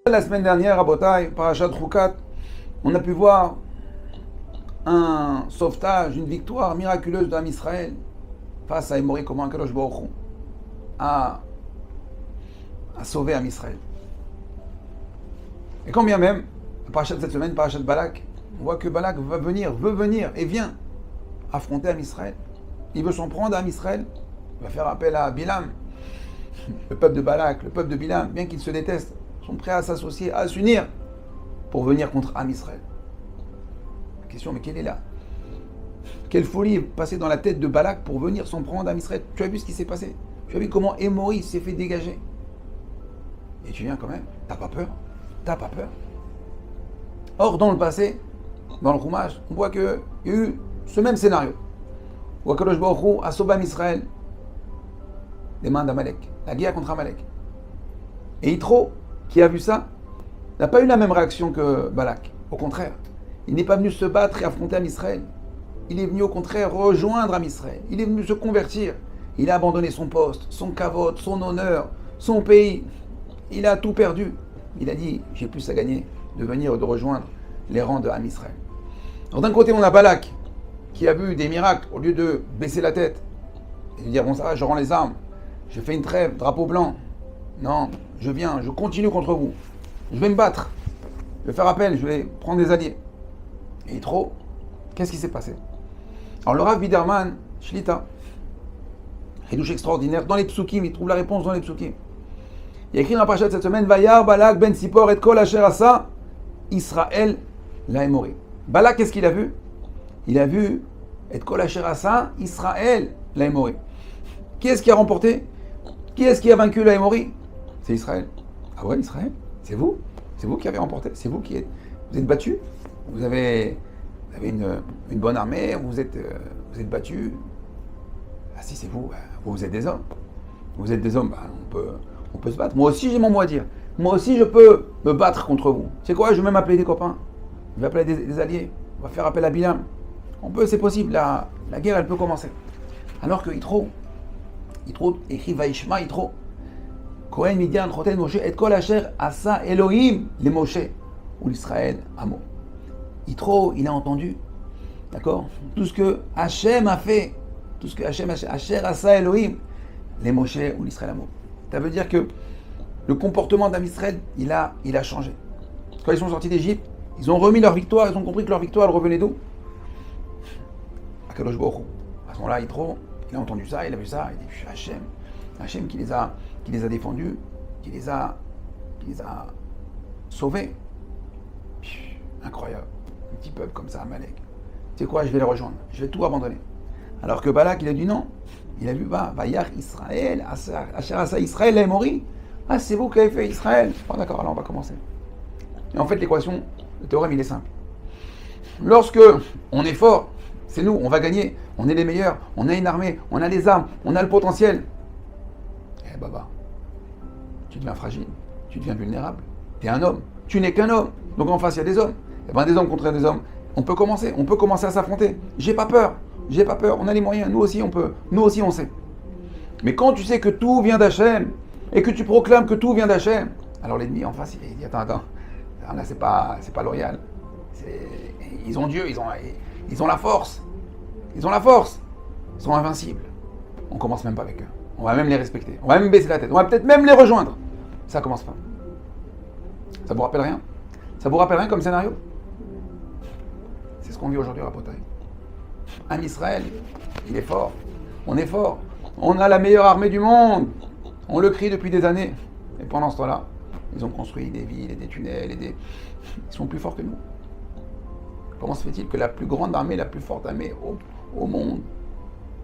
La semaine dernière, à Botaï, Parashat Chukat, on a pu voir un sauvetage, une victoire miraculeuse d'Am Israël face à Émori, comment Kadosh Baruch Hu a sauvé Am Israël. Et quand bien même, la Parashat de cette semaine, Parashat Balak, on voit que Balak veut venir et vient affronter Am Israël. Il veut s'en prendre à Am Israël. Il va faire appel à Bilam. Le peuple de Balak, le peuple de Bilam, bien qu'ils se détestent, sont prêts à s'associer, à s'unir pour venir contre Am Israël. La question, mais quelle est là? Quelle folie est passée dans la tête de Balak pour venir s'en prendre à Am Israël? Tu as vu ce qui s'est passé? Tu as vu comment Émori s'est fait dégager? Et tu viens quand même? T'as pas peur? T'as pas peur? Or, dans le passé, dans le Chumash, on voit qu'il y a eu ce même scénario. Où Akadosh Baruch Hu a sauvé Am Israël des mains d'Amalek, la guerre contre Amalek. Et Yitro, qui a vu ça, n'a pas eu la même réaction que Balak. Au contraire, il n'est pas venu se battre et affronter Am Israël. Il est venu au contraire rejoindre Am Israël. Il est venu se convertir. Il a abandonné son poste, son kavod, son honneur, son pays. Il a tout perdu. Il a dit, j'ai plus à gagner de venir et de rejoindre les rangs de Am Israël. Alors d'un côté, on a Balak, qui a vu des miracles, au lieu de baisser la tête et de dire, bon ça va, je rends les armes, je fais une trêve, drapeau blanc. Non, je viens, je continue contre vous. Je vais me battre. Je vais faire appel, je vais prendre des alliés. Et trop, qu'est-ce qui s'est passé? Alors le Rav Biderman, Shlita, Chidouche extraordinaire, dans les psukim, il trouve la réponse dans les psukim. Il y a écrit dans la parasha de cette semaine, Vayar Balak ben Sipor et kol asher asa Israël laemori. Balak, qu'est-ce qu'il a vu? Il a vu et kol asher asa Israël laemori. Qui est-ce qui a remporté? Qui est-ce qui a vaincu laemori? C'est Israël. Ah ouais, Israël? C'est vous? C'est vous qui avez remporté? C'est vous qui êtes... Vous êtes battus? Vous avez une bonne armée? Vous êtes battus? Ah si, c'est vous. Vous êtes des hommes. Vous êtes des hommes. On peut se battre. Moi aussi, j'ai mon mot à dire. Moi aussi, je peux me battre contre vous. C'est quoi? Je vais même appeler des copains. Je vais appeler des alliés. On va faire appel à Bilam. C'est possible. La guerre, elle peut commencer. Alors que Yitro écrit Vaishma Yitro. Kohen Midian Choten Moshe et Kol Asher Asa Elohim les Moshe ou l'Israël Amo. Yitro, il a entendu, d'accord, tout ce que Hachem a fait, tout ce que Asher Asa Elohim les Moshe ou l'Israël Amo. Ça veut dire que le comportement d'Am Israël, il a changé. Quand ils sont sortis d'Égypte, ils ont remis leur victoire, ils ont compris que leur victoire, elle revenait d'où? Akadosh Baruch Hu. À ce moment-là, Yitro, il a entendu ça, il a vu ça, il dit Hachem qui les a défendus, qui les a sauvés. Incroyable. Un petit peuple comme ça, Amalek. Tu sais quoi, je vais les rejoindre. Je vais tout abandonner. Alors que Balak, il a dit non. Il a vu, Vayar Israël, Asher Asa Israël, Laemori. Ah, c'est vous qui avez fait Israël. Bon, d'accord, alors on va commencer. Et en fait, l'équation, le théorème, il est simple. Lorsque on est fort, c'est nous, on va gagner. On est les meilleurs, on a une armée, on a les armes, on a le potentiel. Eh baba, tu deviens fragile, tu deviens vulnérable. Tu es un homme, tu n'es qu'un homme. Donc en face, il y a des hommes. Et bien des hommes contre des hommes, on peut commencer à s'affronter. J'ai pas peur, on a les moyens, nous aussi on sait. Mais quand tu sais que tout vient d'Hachem, et que tu proclames que tout vient d'Hachem, alors l'ennemi en face, il dit attends, là c'est pas loyal. Ils ont Dieu, ils ont la force. Ils sont invincibles. On commence même pas avec eux. On va même les respecter. On va même baisser la tête. On va peut-être même les rejoindre. Ça commence pas. Ça vous rappelle rien? Ça vous rappelle rien comme scénario? C'est ce qu'on vit aujourd'hui à Botaï. Am Israël, il est fort. On est fort. On a la meilleure armée du monde. On le crie depuis des années. Et pendant ce temps-là, ils ont construit des villes et des tunnels Ils sont plus forts que nous. Comment se fait-il que la plus grande armée, la plus forte armée au monde,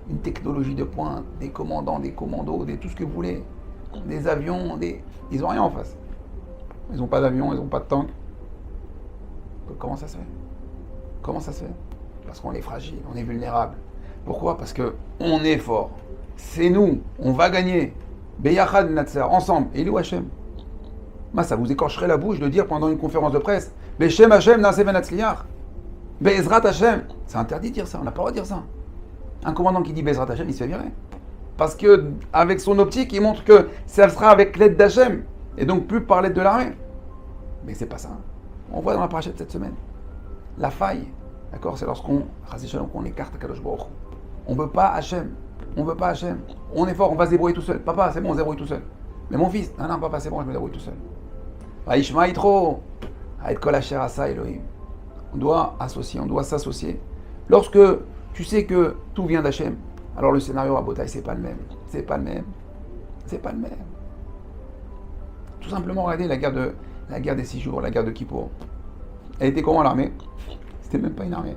une technologie de pointe, des commandants, des commandos, tout ce que vous voulez, des avions, ils n'ont rien en face. Ils n'ont pas d'avion, ils n'ont pas de tank. Comment ça se fait? Parce qu'on est fragile, on est vulnérable. Pourquoi? Parce qu'on est fort. C'est nous, on va gagner. Beyachad Natsar, ensemble. Et il est où Hachem? Ça vous écorcherait la bouche de dire pendant une conférence de presse Beshem Hachem Naseh Venatzliach. Be'ezrat Hachem. C'est interdit de dire ça, on n'a pas le droit de dire ça. Un commandant qui dit Be'ezrat Hachem, il se fait virer. Parce qu'avec son optique, il montre que ça sera avec l'aide d'Hachem. Et donc plus par l'aide de l'armée. Mais c'est pas ça. On voit dans la paracha de cette semaine. La faille, d'accord, c'est lorsqu'on écarte Akadosh Baruch Hu. On veut pas Hachem. On veut pas Hachem. On est fort, on va se débrouiller tout seul. Papa, c'est bon, on se débrouille tout seul. Mais mon fils, non, papa, c'est bon, je me débrouille tout seul. Vaishma Yitro, Haet Kol Asher Asa Elohim. On doit associer, on doit s'associer. Lorsque tu sais que tout vient d'Hachem, alors le scénario à Botaï, c'est pas le même. C'est pas le même. C'est pas le même. Tout simplement, regardez la guerre des 6 jours, la guerre de Kippour. Elle était comment l'armée? C'était même pas une armée.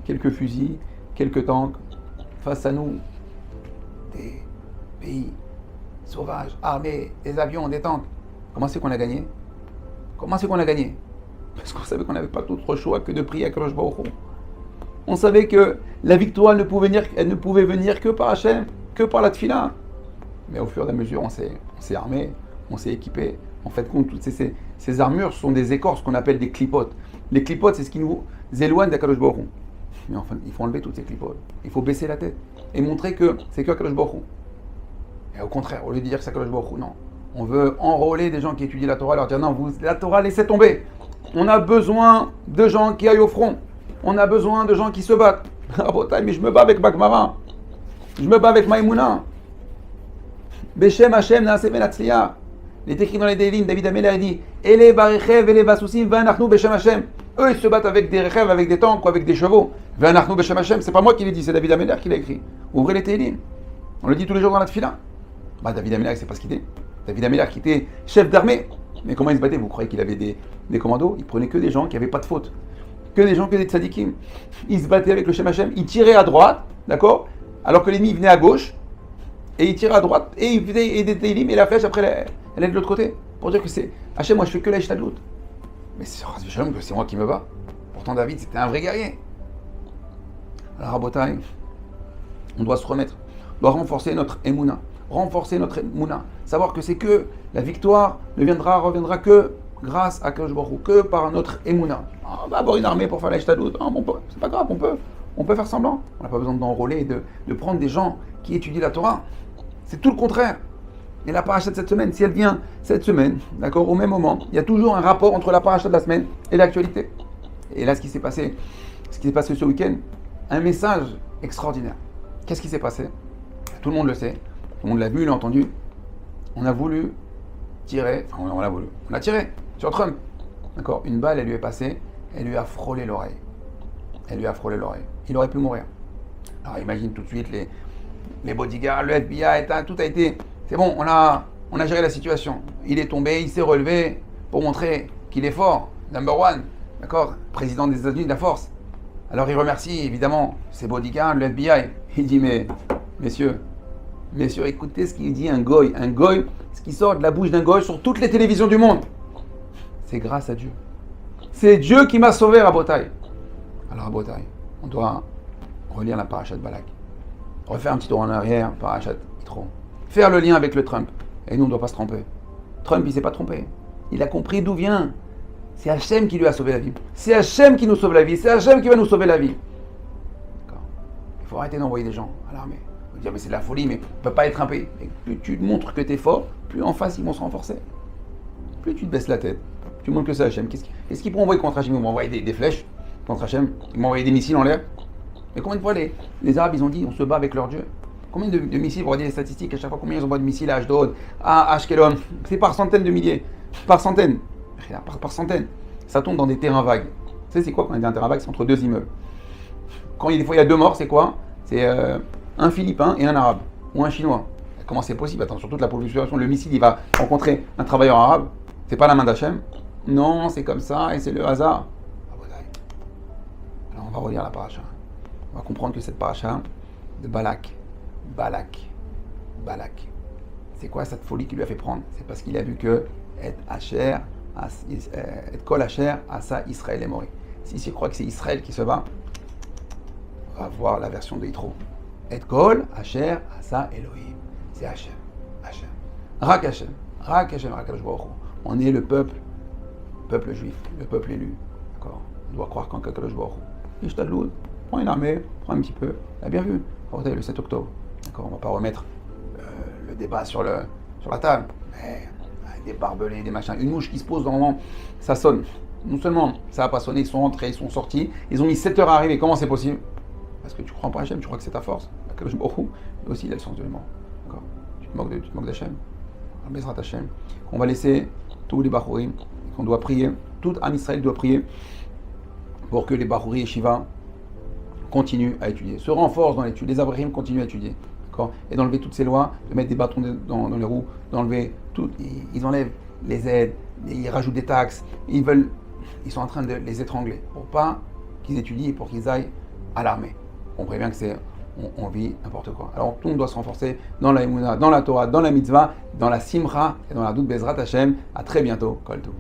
Quelques fusils, quelques tanks. Face à nous, des pays sauvages, armés, des avions, des tanks. Comment c'est qu'on a gagné? Comment c'est qu'on a gagné? Parce qu'on savait qu'on n'avait pas d'autre choix que de prier à Kadosh Baruch Hu. On savait que la victoire ne pouvait venir que par Hachem, que par la Tfila. Mais au fur et à mesure, on s'est armé, on s'est équipé. En fait, toutes ces armures sont des écorces qu'on appelle des clipotes. Les clipotes, c'est ce qui nous éloigne d'Akadosh Baruch Hu. Mais enfin, il faut enlever toutes ces clipotes. Il faut baisser la tête et montrer que c'est que Akadosh Baruch Hu. Et au contraire, au lieu de dire que c'est Akadosh Baruch Hu, non. On veut enrôler des gens qui étudient la Torah, leur dire non, la Torah, laissez tomber. On a besoin de gens qui aillent au front. On a besoin de gens qui se battent. Mais je me bats avec Bakmara. Je me bats avec Maïmouna. Beshem Hashem Naaseh Venatzliya. Il est écrit dans les Deilim, David Améler a dit Ele Barechev, Ele Vasusim, Vanachnu Beshem Hashem. Eux, ils se battent avec des rechev, avec des tanks ou avec des chevaux. Vanachnu Beshem Hashem. C'est pas moi qui l'ai dit, c'est David Améler qui l'a écrit. Ouvrez les Deilim. On le dit tous les jours dans la Tfila. David Améler, c'est pas ce qu'il est. David Améler qui était chef d'armée. Mais comment il se battait? Vous croyez qu'il avait des commandos? Il prenait que des gens qui n'avaient pas de faute. Que des tzadikim. Il se battait avec le Shem Hashem. Il tirait à droite, d'accord? Alors que l'ennemi venait à gauche. Et il tirait à droite. Et il faisait des Teilim. Et la flèche, après, elle est de l'autre côté. Pour dire que c'est Hashem, moi je fais que la Ishtadlout. Mais c'est moi qui me bats. Pourtant, David, c'était un vrai guerrier. Alors, Rabotai, on doit se remettre. On doit renforcer notre Emouna. Renforcer notre Mouna, savoir que c'est que la victoire reviendra que grâce à Kadosh Baruch Hu, que par notre Emouna. On va avoir une armée pour faire la Ishtadlout, c'est pas grave, on peut faire semblant. On n'a pas besoin d'enrôler et de prendre des gens qui étudient la Torah. C'est tout le contraire. Et la paracha de cette semaine, si elle vient cette semaine, d'accord, au même moment, il y a toujours un rapport entre la paracha de la semaine et l'actualité. Et là, ce qui s'est passé ce week-end, un message extraordinaire. Qu'est-ce qui s'est passé? Tout le monde le sait. Tout le monde l'a vu, l'a entendu. On a voulu tirer, on a tiré sur Trump. D'accord? Une balle, elle lui est passée, elle lui a frôlé l'oreille. Il aurait pu mourir. Alors imagine tout de suite les bodyguards, le FBI, tout a été... C'est bon, on a géré la situation. Il est tombé, il s'est relevé pour montrer qu'il est fort. Number one. D'accord? Président des États-Unis de la force. Alors il remercie évidemment ses bodyguards, le FBI. Il dit, mais messieurs, écoutez ce qu'il dit un goy, ce qui sort de la bouche d'un goy sur toutes les télévisions du monde. C'est grâce à Dieu. C'est Dieu qui m'a sauvé, Rabotai. Alors, Rabotai, on doit relire la paracha de Balak. Refaire un petit tour en arrière, paracha de Yitro. Faire le lien avec le Trump. Et nous, on ne doit pas se tromper. Trump, il ne s'est pas trompé. Il a compris d'où vient. C'est Hachem qui lui a sauvé la vie. C'est Hachem qui nous sauve la vie. C'est Hachem qui va nous sauver la vie. D'accord. Il faut arrêter d'envoyer des gens à l'armée. Dire mais c'est de la folie, mais on ne peut pas être un pays. Et plus tu montres que tu es fort, plus en face ils vont se renforcer. Plus tu te baisses la tête, tu montres que c'est Hachem. Qu'est-ce qu'ils pourront envoyer contre Hachem? Ils vont envoyer des flèches contre Hachem, ils vont envoyer des missiles en l'air. Mais combien de fois les Arabes ils ont dit on se bat avec leur Dieu? Combien de missiles, vous regardez les statistiques, à chaque fois combien ils envoient de missiles à Ashdod, à Ashkelon? C'est par centaines de milliers, par centaines. Ça tombe dans des terrains vagues. Tu sais c'est quoi quand il y a un terrain vague? C'est entre deux immeubles. Quand des fois il y a 2 morts, c'est quoi? C'est un Philippin et un Arabe, ou un Chinois. Comment c'est possible? Attends, sur toute la population, le missile, il va rencontrer un travailleur arabe. C'est pas la main d'Hachem? Non, c'est comme ça, et c'est le hasard. Alors on va relire la paracha. On va comprendre que cette paracha de Balak, c'est quoi cette folie qui lui a fait prendre? C'est parce qu'il a vu que et kol Asher asa Israël est mort. Si je crois que c'est Israël qui se bat, on va voir la version de Yitro. Et kol Asher asa Elohim. C'est Hachem. Rak Hachem. On est le peuple juif, le peuple élu. D'accord? On doit croire qu'en Kadosh Baruch Hu. Ishtadlout, prends une armée, prends un petit peu. On a bien vu. Regardez le 7 octobre. D'accord? On ne va pas remettre le débat sur la table. Mais des barbelés, des machins. Une mouche qui se pose dans le moment, ça sonne. Non seulement ça n'a pas sonné, ils sont rentrés, ils sont sortis, ils ont mis 7 heures à arriver. Comment c'est possible? Parce que tu crois pas Hachem, tu crois que c'est ta force. Mais aussi il a le sens de l'humour. D'accord? Tu te moques d'Hachem. Bezrat Hachem. On va laisser tous les Bachurim, qu'on doit prier, tout Am Israël doit prier pour que les Bachuri et Shiva continuent à étudier, se renforcent dans l'étude, les Abraham continuent à étudier, d'accord, et d'enlever toutes ces lois, de mettre des bâtons dans les roues, d'enlever tout, ils enlèvent les aides, ils rajoutent des taxes, ils sont en train de les étrangler pour pas qu'ils étudient et pour qu'ils aillent à l'armée. On prévient que on vit n'importe quoi. Alors tout le monde doit se renforcer dans la Emunah, dans la Torah, dans la Mitzvah, dans la Simcha et dans la Doute Bezrat Hashem. À très bientôt. Kol Tov.